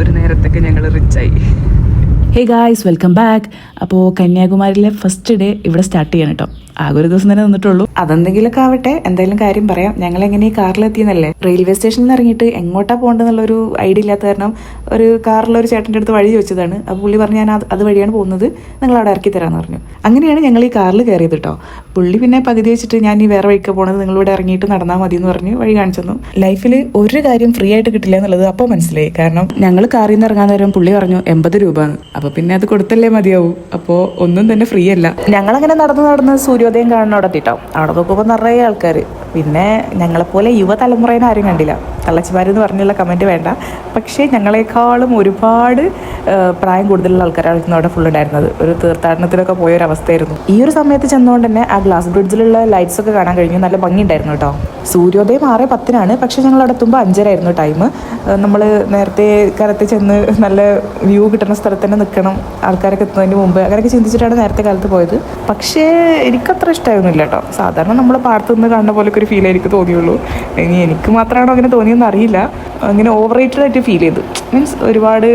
ഒരു നേരത്തേക്ക് ഞങ്ങൾ റിച്ചായി. Hey guys, welcome back. അപ്പോൾ കന്യാകുമാരിയിലെ ഫസ്റ്റ് ഡേ ഇവിടെ സ്റ്റാർട്ട് ചെയ്യണം കേട്ടോ. ആകെ ഒരു ദിവസം തന്നെ നിന്നിട്ടുള്ളൂ. അതെന്തെങ്കിലുമൊക്കെ ആവട്ടെ, എന്തായാലും കാര്യം പറയാം. ഞങ്ങൾ എങ്ങനെ ഈ കാറിലെത്തിയെന്നല്ലേ. റെയിൽവേ സ്റ്റേഷനിൽ നിന്ന് ഇറങ്ങിയിട്ട് എങ്ങോട്ടാ പോകേണ്ടതെന്നുള്ളൊരു ഐഡിയ ഇല്ലാത്ത കാരണം ഒരു കാറിലൊരു ചേട്ടൻ്റെ അടുത്ത് വഴി ചോദിച്ചതാണ്. അപ്പോൾ പുള്ളി പറഞ്ഞു ഞാൻ അത് വഴിയാണ് പോകുന്നത്, നിങ്ങൾ അവിടെ ഇറക്കി തരാമെന്ന് പറഞ്ഞു. അങ്ങനെയാണ് ഞങ്ങൾ ഈ കാറിൽ കയറിയത് കേട്ടോ. പുള്ളി പിന്നെ പകുതി വെച്ചിട്ട് ഞാൻ ഈ വേറെ വഴിക്ക് പോകുന്നത്, നിങ്ങളിവിടെ ഇറങ്ങിയിട്ട് നടന്നാൽ മതി എന്ന് പറഞ്ഞ് വഴി കാണിച്ചു തന്നു. ലൈഫിൽ ഒരു കാര്യം ഫ്രീ ആയിട്ട് കിട്ടില്ല എന്നുള്ളത് അപ്പോൾ മനസ്സിലായി. കാരണം ഞങ്ങൾ കാറിൽ നിന്ന് ഇറങ്ങാൻ നേരം പുള്ളി പറഞ്ഞു 80 രൂപ എന്ന്. അപ്പോൾ പിന്നെ അത് കൊടുത്തല്ലേ മതിയാവും. അപ്പോൾ ഒന്നും തന്നെ ഫ്രീ അല്ല. ഞങ്ങളങ്ങനെ നടന്ന് സൂര്യോദയം കാണുന്ന അവിടെ എത്തിയിട്ടാവും. അവിടെ നോക്കുമ്പോൾ നിറയെ ആൾക്കാർ. പിന്നെ ഞങ്ങളെപ്പോലെ യുവതലമുറേനെ ആരും കണ്ടില്ല. തള്ളച്ചിമാരെന്ന് പറഞ്ഞുള്ള കമൻറ്റ് വേണ്ട. പക്ഷേ ഞങ്ങളെക്കാളും ഒരുപാട് പ്രായം കൂടുതലുള്ള ആൾക്കാരായിരുന്നു അവിടെ ഫുൾ ഉണ്ടായിരുന്നത്. ഒരു തീർത്ഥാടനത്തിലൊക്കെ പോയൊരവസ്ഥയായിരുന്നു. ഈ ഒരു സമയത്ത് ചെന്നുകൊണ്ട് തന്നെ ആ ഗ്ലാസ് ബ്രിഡ്ജിലുള്ള ലൈറ്റ്സ് ഒക്കെ കാണാൻ കഴിഞ്ഞു. നല്ല ഭംഗിയുണ്ടായിരുന്നു കേട്ടോ. സൂര്യോദയം 6:10 പക്ഷേ ഞങ്ങൾ അവിടെ എത്തുമ്പോൾ 5:30 ടൈം. നമ്മൾ നേരത്തെ കാലത്ത് ചെന്ന് നല്ല വ്യൂ കിട്ടുന്ന സ്ഥലത്ത് തന്നെ നിൽക്കണം, ആൾക്കാരൊക്കെ എത്തുന്നതിന് മുമ്പ്, അങ്ങനെയൊക്കെ ചിന്തിച്ചിട്ടാണ് നേരത്തെ കാലത്ത് പോയത്. പക്ഷേ എനിക്കത്ര ഇഷ്ടമായിരുന്നില്ല കേട്ടോ. സാധാരണ നമ്മൾ പാടത്തു നിന്ന് കാണുന്ന പോലൊക്കെ ഒരു ഫീൽ എനിക്ക് തോന്നിയുള്ളൂ. ഇനി എനിക്ക് മാത്രമാണോ അങ്ങനെ തോന്നിയെന്ന് അറിയില്ല. അങ്ങനെ ഓവർ റേറ്റഡ് ആയിട്ട് ഫീൽ ചെയ്തു. മീൻസ് ഒരുപാട്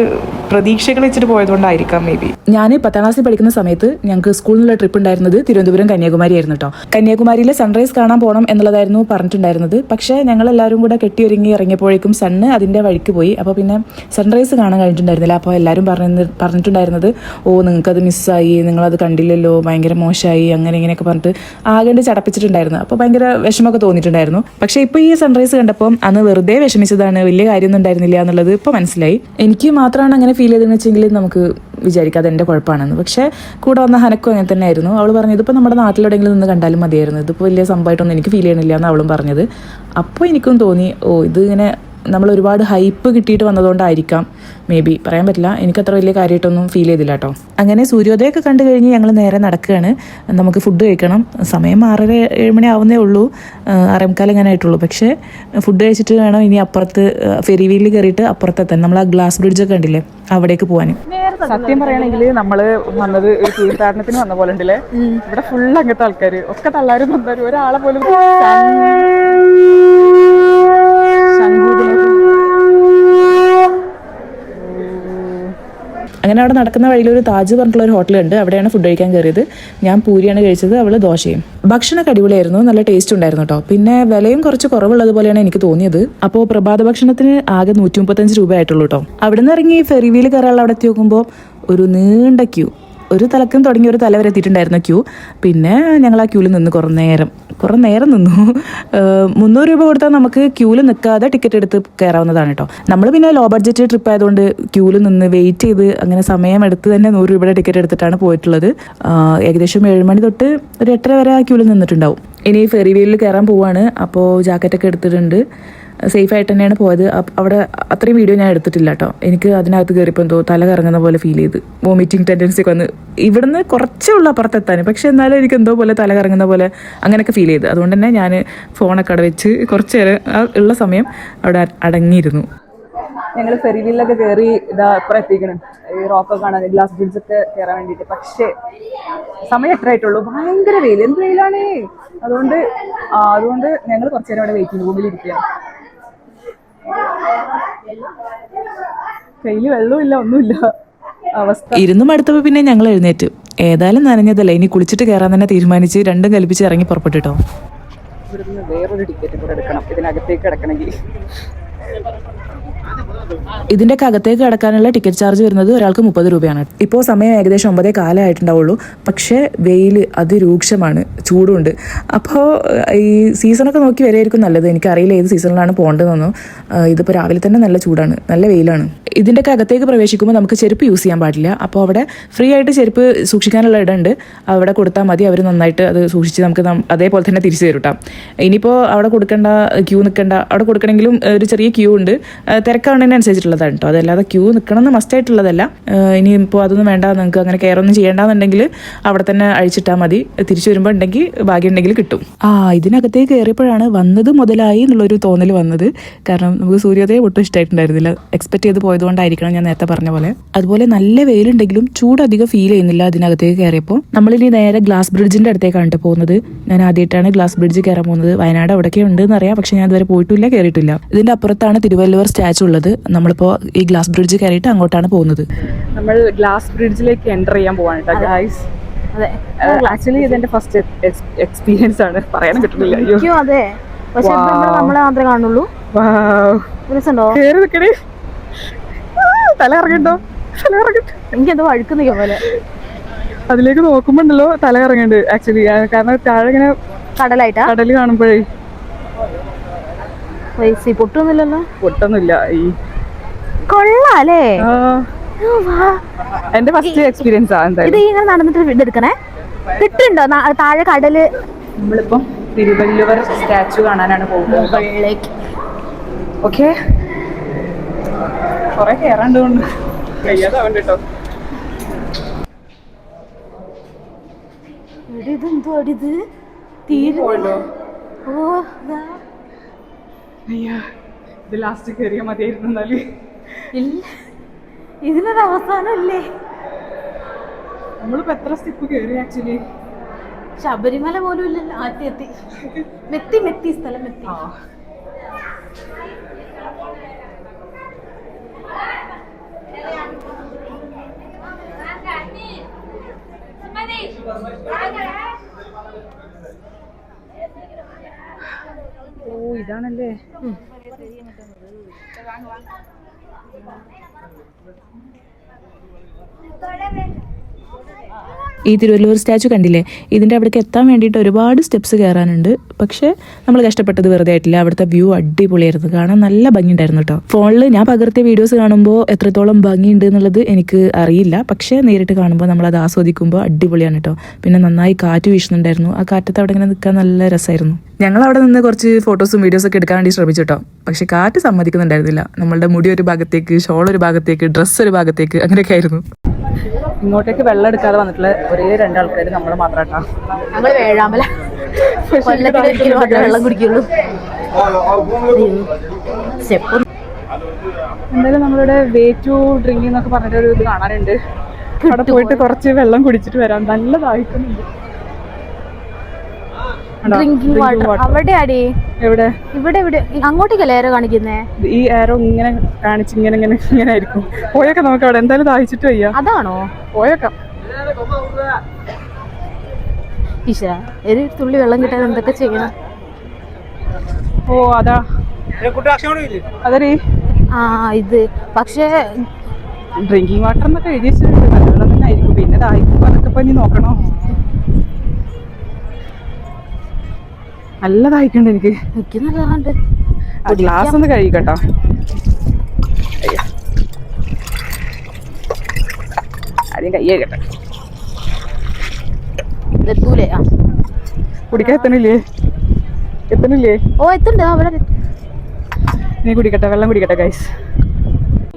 പ്രതീക്ഷകൾ വെച്ചിട്ട് പോയതുകൊണ്ടായിരിക്കാം മേ ബി. ഞാൻ 10ാം ക്ലാസ്സിൽ പഠിക്കുന്ന സമയത്ത് ഞങ്ങൾക്ക് സ്കൂളിൽ നിന്നുള്ള ട്രിപ്പ് ഉണ്ടായിരുന്നത് തിരുവനന്തപുരം കന്യാകുമാരി ആയിരുന്നു കേട്ടോ. കന്യാകുമാരിയിലെ സൺറൈസ് കാണാൻ പോകണം എന്നുള്ളതായിരുന്നു പറഞ്ഞിട്ടുണ്ടായിരുന്നത്. പക്ഷേ ഞങ്ങളെല്ലാവരും കൂടെ കെട്ടിയൊരുങ്ങി ഇറങ്ങിയപ്പോഴേക്കും സണ്ണ് അതിൻ്റെ വഴിക്ക് പോയി. അപ്പോൾ പിന്നെ സൺറൈസ് കാണാൻ കഴിഞ്ഞിട്ടുണ്ടായിരുന്നില്ല. അപ്പോൾ എല്ലാവരും പറഞ്ഞിട്ടുണ്ടായിരുന്നത് നിങ്ങൾക്കത് മിസ്സായി, നിങ്ങളത് കണ്ടില്ലല്ലോ, ഭയങ്കര മോശമായി, അങ്ങനെ ഇങ്ങനെയൊക്കെ പറഞ്ഞിട്ട് ആകെ ചടപ്പിച്ചിട്ടുണ്ടായിരുന്നു. അപ്പോൾ ഭയങ്കര വിഷമമൊക്കെ തോന്നിയിട്ടുണ്ടായിരുന്നു. പക്ഷേ ഇപ്പോൾ ഈ സൺറൈസ് കണ്ടപ്പോൾ അന്ന് വെറുതെ വിഷമിച്ചതാണ്, വലിയ കാര്യമൊന്നും ഉണ്ടായിരുന്നില്ല എന്നുള്ളത് ഇപ്പോൾ മനസ്സിലായി. എനിക്ക് മാത്രമാണ് അങ്ങനെ ഫീൽ ചെയ്തതെന്ന് വെച്ചെങ്കിൽ നമുക്ക് വിചാരിക്കാം അതെൻ്റെ കുഴപ്പമാണെന്ന്. പക്ഷേ കൂടെ വന്ന ഹനക്കും അങ്ങനെ തന്നെ ആയിരുന്നു. അവൾ പറഞ്ഞത് ഇതിപ്പോൾ നമ്മുടെ നാട്ടിലെവിടെയെങ്കിലും നിന്ന് കണ്ടാലും മതിയായിരുന്നു, ഇതിപ്പോൾ വലിയ സംഭവമായിട്ടൊന്നും എനിക്ക് ഫീൽ ചെയ്യണില്ല എന്ന് അവളും പറഞ്ഞത്. അപ്പോൾ എനിക്കും തോന്നി ഇത് ഇങ്ങനെ നമ്മൾ ഒരുപാട് ഹൈപ്പ് കിട്ടിയിട്ട് വന്നതുകൊണ്ടായിരിക്കാം, മേ ബി, പറയാൻ പറ്റില്ല. എനിക്കത്ര വലിയ കാര്യമായിട്ടൊന്നും ഫീൽ ചെയ്തില്ല കേട്ടോ. അങ്ങനെ സൂര്യോദയമൊക്കെ കണ്ടു കഴിഞ്ഞ് ഞങ്ങൾ നേരെ നടക്കുകയാണ്. നമുക്ക് ഫുഡ് കഴിക്കണം. സമയം 6:30-7 മണി ആവുന്നേ ഉള്ളൂ, 6:45 ഇങ്ങനെ ആയിട്ടുള്ളൂ. പക്ഷേ ഫുഡ് കഴിച്ചിട്ട് വേണം ഇനി അപ്പുറത്ത് ഫെറി വീലിൽ കയറിയിട്ട് അപ്പുറത്തെത്താൻ. നമ്മൾ ആ ഗ്ലാസ് ബ്രിഡ്ജൊക്കെ കണ്ടില്ലേ, അവിടേക്ക് പോകാൻ. സത്യം പറയുകയാണെങ്കിൽ നമ്മള് വന്നത് ഒരു തീർത്ഥാടനത്തിന് വന്ന പോലെ ഉണ്ടല്ലേ. ഇവിടെ ഫുൾ അങ്ങനത്തെ ആൾക്കാർ ഒക്കെ തള്ളാരും വന്നാലും ഒരാളെ പോലും അങ്ങനെ അവിടെ നടക്കുന്ന വഴിയിൽ ഒരു താജ് പറഞ്ഞിട്ടുള്ള ഒരു ഹോട്ടലുണ്ട്. അവിടെയാണ് ഫുഡ് കഴിക്കാൻ കയറിയത്. ഞാൻ പൂരിയാണ് കഴിച്ചത്, അവൾ ദോശയും. ഭക്ഷണമൊക്കെ അടിപൊളിയായിരുന്നു, നല്ല ടേസ്റ്റ് ഉണ്ടായിരുന്നു കേട്ടോ. പിന്നെ വിലയും കുറച്ച് കുറവുള്ളതുപോലെയാണ് എനിക്ക് തോന്നിയത്. അപ്പോൾ പ്രഭാത ഭക്ഷണത്തിന് ആകെ 135 രൂപ ആയിട്ടുള്ളൂ കേട്ടോ. അവിടെ നിന്ന് ഇറങ്ങി ഫെറി വീൽ കയറാനുള്ള അവിടെ എത്തി നോക്കുമ്പോൾ ഒരു നീണ്ട ക്യൂ. ഒരു തലക്കും തുടങ്ങി ഒരു തല വരെ എത്തിയിട്ടുണ്ടായിരുന്നു ക്യൂ. പിന്നെ ഞങ്ങൾ ആ ക്യൂവിൽ നിന്ന് കുറേ നേരം നിന്നു. 300 രൂപ കൊടുത്താൽ നമുക്ക് ക്യൂവിൽ നിൽക്കാതെ ടിക്കറ്റ് എടുത്ത് കയറാവുന്നതാണ് കേട്ടോ. നമ്മൾ പിന്നെ ലോ ബഡ്ജറ്റ് ട്രിപ്പ് ആയതുകൊണ്ട് ക്യൂവിൽ നിന്ന് വെയിറ്റ് ചെയ്ത് അങ്ങനെ സമയം എടുത്ത് തന്നെ 100 രൂപയുടെ ടിക്കറ്റ് എടുത്തിട്ടാണ് പോയിട്ടുള്ളത്. ഏകദേശം 7 മണി തൊട്ട് ഒരു 8:30 വരെ ആ ക്യൂവിൽ നിന്നിട്ടുണ്ടാവും. ഇനി ഫെറി വീലിൽ കയറാൻ പോവാണ്. അപ്പോൾ ജാക്കറ്റൊക്കെ എടുത്തിട്ടുണ്ട്. സേഫായിട്ട് തന്നെയാണ് പോയത്. അവിടെ അത്രയും വീഡിയോ ഞാൻ എടുത്തിട്ടില്ല കേട്ടോ. എനിക്ക് അതിനകത്ത് കയറിയപ്പോൾ എന്തോ തല കറങ്ങുന്ന പോലെ ഫീൽ ചെയ്ത്, വോമിറ്റിംഗ് ടെൻഡൻസി ഒക്കെ വന്ന്. ഇവിടുന്ന് കുറച്ചേ ഉള്ളൂ അപ്പുറത്തെത്താൻ, പക്ഷെ എന്നാലും എനിക്ക് എന്തോ പോലെ തല കറങ്ങുന്ന പോലെ അങ്ങനെയൊക്കെ ഫീൽ ചെയ്ത്. അതുകൊണ്ട് തന്നെ ഞാൻ ഫോണൊക്കെ അവിടെ വെച്ച് കുറച്ച് നേരം ഉള്ള സമയം അവിടെ അടങ്ങിയിരുന്നു. ഞങ്ങൾ ഫെറി വീലിലൊക്കെ കയറി ഇതാ ഇപ്പുറം എത്തിക്കണം, ഈ റോക്കൊക്കെ കാണാൻ, ഗ്ലാസ് ബ്രിഡ്ജൊക്കെ കയറാൻ വേണ്ടിയിട്ട്. പക്ഷേ സമയം 8 ആയിട്ടുള്ളൂ. ഭയങ്കര വെയിൽ, എന്ത് വെയിലാണ്. അതുകൊണ്ട് ഞങ്ങൾ കുറച്ച് നേരം അവിടെ വെയിറ്റിംഗ് റൂമിലിരിക്കുകയാണ്. കയ്യിൽ വെള്ളമില്ല, ഒന്നുമില്ല അവസ്ഥ. ഇരുന്നും അടുത്തപ്പോൾ പിന്നെ ഞങ്ങൾ എഴുന്നേറ്റ്. ഏതായാലും നനഞ്ഞതല്ല, ഇനി കുളിച്ചിട്ട് കയറാൻ തന്നെ തീരുമാനിച്ച് രണ്ടും കൽപ്പിച്ച് ഇറങ്ങി പുറപ്പെട്ടിട്ടോ. ഇവിടുന്ന് വേറൊരു ടിക്കറ്റ് കൂടെ എടുക്കണം ഇതിനകത്തേക്ക് കിടക്കണമെങ്കിൽ. ഇതിൻ്റെ അകത്തേക്ക് കിടക്കാനുള്ള ടിക്കറ്റ് ചാർജ് വരുന്നത് ഒരാൾക്ക് 30 രൂപയാണ്. ഇപ്പോൾ സമയം ഏകദേശം 9:15 ആയിട്ടുണ്ടാവുള്ളൂ. പക്ഷേ വെയിൽ അതിരൂക്ഷമാണ്, ചൂടുണ്ട്. അപ്പോൾ ഈ സീസണൊക്കെ നോക്കി വരെയായിരിക്കും നല്ലത്. എനിക്കറിയില്ല ഏത് സീസണിലാണ് പോകേണ്ടതെന്നോ. ഇതിപ്പോൾ രാവിലെ തന്നെ നല്ല ചൂടാണ്, നല്ല വെയിലാണ്. ഇതിൻ്റെ അകത്തേക്ക് പ്രവേശിക്കുമ്പോൾ നമുക്ക് ചെരുപ്പ് യൂസ് ചെയ്യാൻ പാടില്ല. അപ്പോൾ അവിടെ ഫ്രീ ആയിട്ട് ചെരുപ്പ് സൂക്ഷിക്കാനുള്ള ഇടമുണ്ട്, അവിടെ കൊടുത്താൽ മതി. അവർ നന്നായിട്ട് അത് സൂക്ഷിച്ച് നമുക്ക് അതേപോലെ തന്നെ തിരിച്ചു തരും കേട്ടോ. ഇനിയിപ്പോൾ അവിടെ കൊടുക്കേണ്ട, ക്യൂ നിൽക്കേണ്ട, അവിടെ കൊടുക്കണമെങ്കിലും ഒരു ചെറിയ ക്യൂ ഉണ്ട്. തിരക്കാവുന്നതിനനുസരിച്ചിട്ടുള്ളതാണ് കേട്ടോ. അതല്ലാതെ ക്യൂ നിൽക്കണമെന്ന് മസ്റ്റായിട്ടുള്ളതല്ല. ഇനിയിപ്പോൾ അതൊന്നും വേണ്ട, നിങ്ങൾക്ക് അങ്ങനെ കെയർ ഒന്നും ചെയ്യേണ്ടെന്നുണ്ടെങ്കിൽ അവിടെ തന്നെ അഴിച്ചിട്ടാൽ മതി. തിരിച്ചു വരുമ്പോൾ ഉണ്ടെങ്കിൽ ഭാഗ്യം ഉണ്ടെങ്കിൽ കിട്ടും. ഇതിനകത്തേക്ക് കയറിയപ്പോഴാണ് വന്നത് മുതലായി എന്നുള്ളൊരു തോന്നൽ വന്നത്. കാരണം നമുക്ക് സൂര്യോദയം ഒട്ടും ഇഷ്ടമായിട്ടുണ്ടായിരുന്നില്ല. എക്സ്പെക്ട് ചെയ്ത് പോയതുകൊണ്ടായിരിക്കണം ഞാൻ നേരത്തെ പറഞ്ഞ പോലെ. അതുപോലെ നല്ല വെയിലുണ്ടെങ്കിലും ചൂടധികം ഫീൽ ചെയ്യുന്നില്ല ഇതിനകത്തേക്ക് കയറിയപ്പോൾ. നമ്മളിനി നേരെ ഗ്ലാസ് ബ്രിഡ്ജിൻ്റെ അടുത്തേക്കാണ് പോകുന്നത്. ഞാൻ ആദ്യമായിട്ടാണ് ഗ്ലാസ് ബ്രിഡ്ജ് കയറാൻ പോകുന്നത്. വയനാട് അവിടെയൊക്കെ ഉണ്ടെന്ന് അറിയാം, പക്ഷെ ഞാൻ ഇതുവരെ പോയിട്ടില്ല, കയറിയിട്ടില്ല. ഇതിൻ്റെ അപ്പുറത്താണ് തിരുവല്ലുവർ സ്റ്റാച്ചു ഉള്ളത്. നമ്മളിപ്പോൾ ഈ ഗ്ലാസ് ബ്രിഡ്ജ് കയറിയിട്ട് അങ്ങോട്ടാണ് പോകുന്നത്. നമ്മൾ ഗ്ലാസ് ബ്രിഡ്ജിലേക്ക് എൻ്റർ ചെയ്യാൻ പോവാണ് കേട്ടോ ഗൈസ്. അതെ, ആക്ച്വലി ഇതെന്റെ ഫസ്റ്റ് എക്സ്പീരിയൻസ് ആണ്, പറയാനും കിട്ടുന്നില്ല. എനിക്കും അതെ, പക്ഷെ നമ്മളെ മാത്രമേ കാണുള്ളൂ. രസമുണ്ടോ? കേറി നിൽക്കണേ, തല ഇറങ്ങണ്ടോ? തല ഇറങ്ങട്ടെ, എനിക്കെന്തോ വഴുക്ക് നിൽക്കാൻ പോലെ. അതിലേക്ക് നോക്കുമ്പോണ്ടല്ലോ തല ഇറങ്ങണ്ട് ആക്ച്വലി, കാരണം താഴെ ഇങ്ങനെ കടലായിട്ടാ, കടല് കാണുമ്പോഴേ. പൈസ പൊട്ടൊന്നുമില്ലല്ലോ. പൊട്ടൊന്നുമില്ല. ഈ കൊള്ളാല്ലേ, എന്റെ ഫസ്റ്റ് എക്സ്പീരിയൻസ് ആ. ഇത് ഇങ്ങനെ നടന്നിട്ട് ഇതെടുക്കണേ, കിട്ടുണ്ടോ താഴെ കടല്? നമ്മളിപ്പം തിരുവല്ലുവർ സ്റ്റാച്ചു കാണാനാണ് പോകുന്നത്. ഓക്കെ, കൊറേ കേറാണ്ട് കൊണ്ട് കഴിയാതാവണ്ട കേട്ടോ. ഇതെന്തോ അടിത് പോയല്ലോ. ഓ അയ്യാ, ഇത് ലാസ്റ്റ് കയറിയ മതിയായിരുന്നു. എന്നാല് ഇല്ല, ഇതിനൊരു അവസാനം ഇല്ലേ? നമ്മളിപ്പോ എത്ര സ്റ്റെപ്പ് കയറി ആക്ച്വലി? ശബരിമല പോലും ഇല്ലല്ലോ. എത്തി മെത്തി മെത്തി സ്ഥലം മെത്തി. ഓ, ഇതാണല്ലേ. ഈ തിരുവല്ലൂർ സ്റ്റാച്ചു കണ്ടില്ലേ, ഇതിൻ്റെ അവിടേക്ക് എത്താൻ വേണ്ടിയിട്ട് ഒരുപാട് സ്റ്റെപ്സ് കയറാനുണ്ട്. പക്ഷേ നമ്മൾ കഷ്ടപ്പെട്ടത് വെറുതെ ആയിട്ടില്ല. അവിടുത്തെ വ്യൂ അടിപൊളിയായിരുന്നു, കാണാൻ നല്ല ഭംഗിയുണ്ടായിരുന്നു കേട്ടോ. ഫോണിൽ ഞാൻ പകർത്തിയ വീഡിയോസ് കാണുമ്പോൾ എത്രത്തോളം ഭംഗിയുണ്ട് എന്നുള്ളത് എനിക്ക് അറിയില്ല, പക്ഷേ നേരിട്ട് കാണുമ്പോൾ നമ്മളത് ആസ്വദിക്കുമ്പോൾ അടിപൊളിയാണ് കേട്ടോ. പിന്നെ നന്നായി കാറ്റ് വീശുന്നുണ്ടായിരുന്നു, ആ കാറ്റത്ത് അവിടെ ഇങ്ങനെ നിൽക്കാൻ നല്ല രസമായിരുന്നു. ഞങ്ങൾ അവിടെ നിന്ന് കുറച്ച് ഫോട്ടോസും വീഡിയോസും ഒക്കെ എടുക്കാൻ വേണ്ടി ശ്രമിച്ചു കേട്ടോ. പക്ഷെ കാറ്റ് സമ്മതിക്കുന്നുണ്ടായിരുന്നില്ല. നമ്മളുടെ മുടി ഒരു ഭാഗത്തേക്ക്, ഷോൾ ഒരു ഭാഗത്തേക്ക്, ഡ്രസ്സ് ഒരു ഭാഗത്തേക്ക്, അങ്ങനെയൊക്കെ ആയിരുന്നു. ഇങ്ങോട്ടേക്ക് വെള്ളം എടുക്കാതെ വന്നിട്ടുള്ള ഒരേ രണ്ടാൾക്കാർ നമ്മൾ മാത്രം കേട്ടോ. ഞങ്ങൾ വേഴാമല വെള്ളം കുടിക്കുള്ളൂ. എന്തായാലും നമ്മളുടെ വേ ടു ഡ്രിങ്കിങ് എന്നൊക്കെ പറഞ്ഞിട്ട് ഒരു ഇത് കാണാനുണ്ട്. അവിടെ പോയിട്ട് കുറച്ച് വെള്ളം കുടിച്ചിട്ട് വരാം, നല്ല ദാഹിക്കുന്നുണ്ട്. ഡ്രിങ്കിങ് വാട്ടർ അവിടെ അടി എവിടെ? ഇവിടെ ഇവിടെ അങ്ങോട്ടേക്കല്ലേ ഏരോ കാണിക്കുന്നേ? ഈ ആരോ ഇങ്ങനെ കാണിച്ച് ഇങ്ങനെ ഇങ്ങനെ ഇങ്ങനെ ആയിരിക്കും. പോയേക്കാം നമുക്ക് അവിടെ, എന്തായാലും ദാഹിച്ചിട്ട് വയ്യ. അതാണോ? പോയേക്കാം. ഈശ്വര, ഒരു തുള്ളി വെള്ളം കിട്ടാൻ എന്തൊക്കെ ചെയ്യണം? ഓ അതാ അതേ. ആ ഇത് പക്ഷേ ഡ്രിങ്കിങ് വാട്ടർ എന്നൊക്കെ എഴുതി വെച്ചിട്ടുണ്ട്, നല്ല വെള്ളം തന്നെ ആയിരിക്കും. പിന്നെ ദാഹിക്കുമ്പോൾ അതൊക്കെ പഞ്ഞി നോക്കണോ? നല്ല ദാഹിക്കണ്ട് എനിക്ക്. എനിക്ക് നല്ലതാണ്ട്. ഗ്ലാസ് ഒന്ന് കഴുകിക്കട്ടോ. ആദ്യം കൈ കഴുകട്ടെ. എത്തൂലേ? ആ കുടിക്കാൻ എത്തണില്ലേ? എത്തണില്ലേ? ഓ എത്തുണ്ട് അവിടെ. നീ കുടിക്കട്ടെ, വെള്ളം കുടിക്കട്ടെ ഗൈസ്.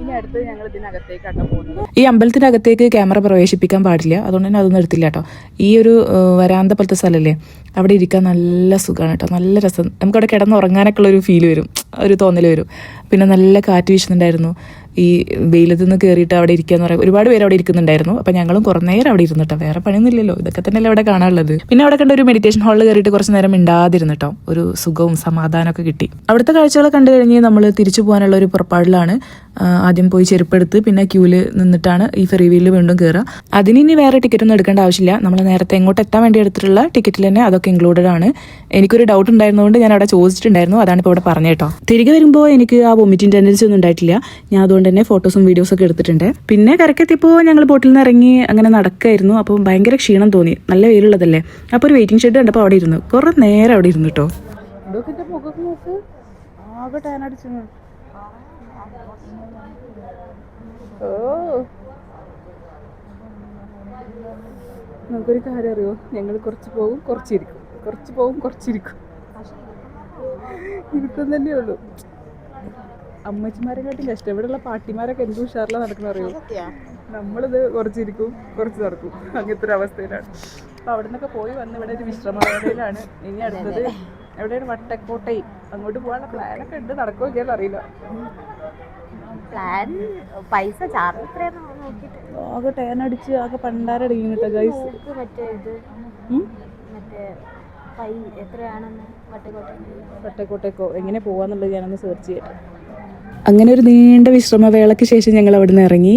ഇനി അടുത്ത് ഞങ്ങൾ ഇതിനകത്തേക്കാട്ടോ പോകുന്നത്. ഈ അമ്പലത്തിനകത്തേക്ക് ക്യാമറ പ്രവേശിപ്പിക്കാൻ പാടില്ല, അതുകൊണ്ട് തന്നെ അതൊന്നും എടുത്തില്ല കേട്ടോ. ഈ ഒരു വരാന്ത പോലത്തെ സ്ഥലമല്ലേ, അവിടെ ഇരിക്കാൻ നല്ല സുഖമാണ് കേട്ടോ, നല്ല രസം. നമുക്കവിടെ കിടന്നുറങ്ങാനൊക്കെ ഉള്ളൊരു ഫീല് വരും, ഒരു തോന്നൽ വരും. പിന്നെ നല്ല കാറ്റ് വീശുന്നുണ്ടായിരുന്നു. ഈ വെയിലത്ത് നിന്ന് കയറിയിട്ട് അവിടെ ഇരിക്കുക എന്ന് പറയാം, ഒരുപാട് പേര് അവിടെ ഇരിക്കുന്നുണ്ടായിരുന്നു. അപ്പം ഞങ്ങളും കുറേ നേരം അവിടെ ഇരുന്നിട്ടോ, വേറെ പണിയൊന്നുമില്ലല്ലോ, ഇതൊക്കെ തന്നെയല്ലേ അവിടെ കാണാനുള്ളത്. പിന്നെ അവിടെ കണ്ട ഒരു മെഡിറ്റേഷൻ ഹാളിൽ കയറിയിട്ട് കുറച്ച് നേരം മിണ്ടാതിരുന്നിട്ടോ, ഒരു സുഖവും സമാധാനമൊക്കെ കിട്ടി. അവിടുത്തെ കാഴ്ചകൾ കണ്ടു കഴിഞ്ഞ് നമ്മൾ തിരിച്ചു പോകാനുള്ള ഒരു പുറപ്പാടിലാണ്. ആദ്യം പോയി ചെരുപ്പെടുത്ത് പിന്നെ ക്യൂല് നിന്നിട്ടാണ് ഈ ഫെറി വീലിൽ വീണ്ടും കയറുക. അതിന് ഇനി വേറെ ടിക്കറ്റ് ഒന്നും എടുക്കേണ്ട ആവശ്യമില്ല, നമ്മൾ നേരത്തെ എങ്ങോട്ട് എത്താൻ വേണ്ടി എടുത്തിട്ടുള്ള ടിക്കറ്റിൽ തന്നെ അതൊക്കെ ഇൻക്ലൂഡഡ് ആണ്. എനിക്കൊരു ഡൗട്ട് ഉണ്ടായിരുന്നതുകൊണ്ട് ഞാൻ അവിടെ ചോദിച്ചിട്ടുണ്ടായിരുന്നു, അതാണ് ഇപ്പോൾ ഇവിടെ പറഞ്ഞു കേട്ടോ. തിരികെ വരുമ്പോൾ എനിക്ക് ആ വൊമിറ്റിംഗ് ടെൻഡൻസി ഒന്നും ഉണ്ടായിട്ടില്ല. ഞാൻ അതുകൊണ്ട് തന്നെ ഫോട്ടോസും വീഡിയോസും ഒക്കെ എടുത്തിട്ടുണ്ട്. പിന്നെ കരക്കെത്തിയപ്പോൾ ഞങ്ങൾ ബോട്ടിൽ നിന്ന് ഇറങ്ങി അങ്ങനെ നടക്കായിരുന്നു. അപ്പോൾ ഭയങ്കര ക്ഷീണം തോന്നി, നല്ല വെയിലുള്ളതല്ലേ. അപ്പോൾ ഒരു വെയിറ്റിംഗ് ഷെഡ് കണ്ടപ്പോൾ അവിടെ ഇരുന്നു, കുറേ നേരം അവിടെ ഇരുന്നു കേട്ടോ. നമുക്കൊരു കാര്യം അറിയോ, ഞങ്ങൾ കുറച്ച് പോകും കുറച്ചിരിക്കും, കുറച്ച് പോകും കുറച്ചിരിക്കും, ഇരിക്കും തന്നെ ഉള്ളൂ. അമ്മച്ചിമാരെക്കാട്ടും കഷ്ടം. ഇവിടെയുള്ള പാട്ടിമാരൊക്കെ എന്ത് ഉഷാറിലാണ് നടക്കുന്ന അറിയോ. നമ്മളിത് കുറച്ചിരിക്കും കുറച്ച് നടക്കും, അങ്ങനത്തെ ഒരു അവസ്ഥയിലാണ്. അപ്പോൾ അവിടെ നിന്നൊക്കെ പോയി വന്ന് ഇവിടെ ഒരു വിശ്രമവേളയിലാണ്. ഇനി അടുത്തത് എവിടെയാണ്? വട്ടക്കോട്ടൈ. അങ്ങോട്ട് പോകാനുള്ള പ്ലാനൊക്കെ ഉണ്ട്, നടക്കുമോ ഇല്ലയെന്ന് അറിയില്ല. പ്ലാൻ പൈസ ചാർജ് എത്രയാണെന്ന് നോക്കിയിട്ട് ആകെ ടേൻ അടിച്ച് ആകെ പണ്ടാരടങ്ങി കേട്ടോ ഗൈസ്. മറ്റേ ഇത് മറ്റേ പൈ എത്രയാണെന്ന് വട്ടക്കോട്ടേക്കോ എങ്ങനെ പോവാന്നുള്ളത് ഞാനൊന്ന് സെർച്ച് ചെയ്യട്ടെ. അങ്ങനെ ഒരു നീണ്ട വിശ്രമവേളയ്ക്ക് ശേഷം ഞങ്ങൾ അവിടെ നിന്ന് ഇറങ്ങി.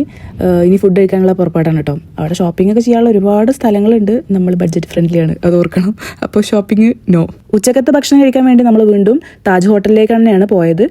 ഇനി ഫുഡ് കഴിക്കാനുള്ള പുറപ്പാടാണ് കേട്ടോ. അവിടെ ഷോപ്പിംഗ് ഒക്കെ ചെയ്യാനുള്ള ഒരുപാട് സ്ഥലങ്ങളുണ്ട്. നമ്മൾ ബഡ്ജറ്റ് ഫ്രണ്ട്ലിയാണ്, അത് ഓർക്കണം. അപ്പോൾ ഷോപ്പിംഗ് നോ. ഉച്ചക്കത്തെ ഭക്ഷണം കഴിക്കാൻ വേണ്ടി നമ്മൾ വീണ്ടും താജ് ഹോട്ടലിലേക്ക് തന്നെയാണ് പോയത്.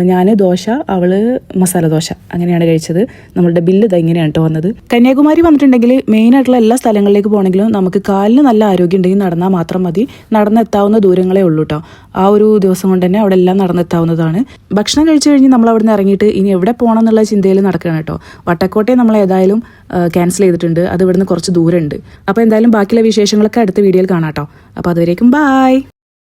ഞാൻ ദോശ, അവള് മസാല ദോശ, അങ്ങനെയാണ് കഴിച്ചത്. നമ്മളുടെ ബില്ല് ഇത് ഇങ്ങനെയാണ് കേട്ടോ വന്നത്. കന്യാകുമാരി വന്നിട്ടുണ്ടെങ്കിൽ മെയിനായിട്ടുള്ള എല്ലാ സ്ഥലങ്ങളിലേക്ക് പോകണമെങ്കിലും നമുക്ക് കാലിന് നല്ല ആരോഗ്യം ഉണ്ടെങ്കിൽ നടന്നാൽ മാത്രം മതി. നടന്നെത്താവുന്ന ദൂരങ്ങളേ ഉള്ളൂ കേട്ടോ. ആ ഒരു ദിവസം കൊണ്ട് തന്നെ അവിടെ എല്ലാം നടന്നെത്താവുന്നതാണ്. ഭക്ഷണം കഴിച്ചു കഴിഞ്ഞ് നമ്മൾ അവിടെ നിന്ന് ഇറങ്ങിയിട്ട് ഇനി എവിടെ പോകണം എന്നുള്ള ചിന്തയിൽ നടക്കുകയാണ് കേട്ടോ. വട്ടക്കോട്ടയെ നമ്മൾ ഏതായാലും ക്യാൻസൽ ചെയ്തിട്ടുണ്ട്. അത് ഇവിടുന്ന് കുറച്ച് ദൂരമുണ്ട്. അപ്പോൾ എന്തായാലും ബാക്കിയുള്ള വിശേഷങ്ങളൊക്കെ അടുത്ത വീഡിയോയിൽ കാണാം കേട്ടോ. അപ്പോൾ അതുവരേക്കും ബായ്.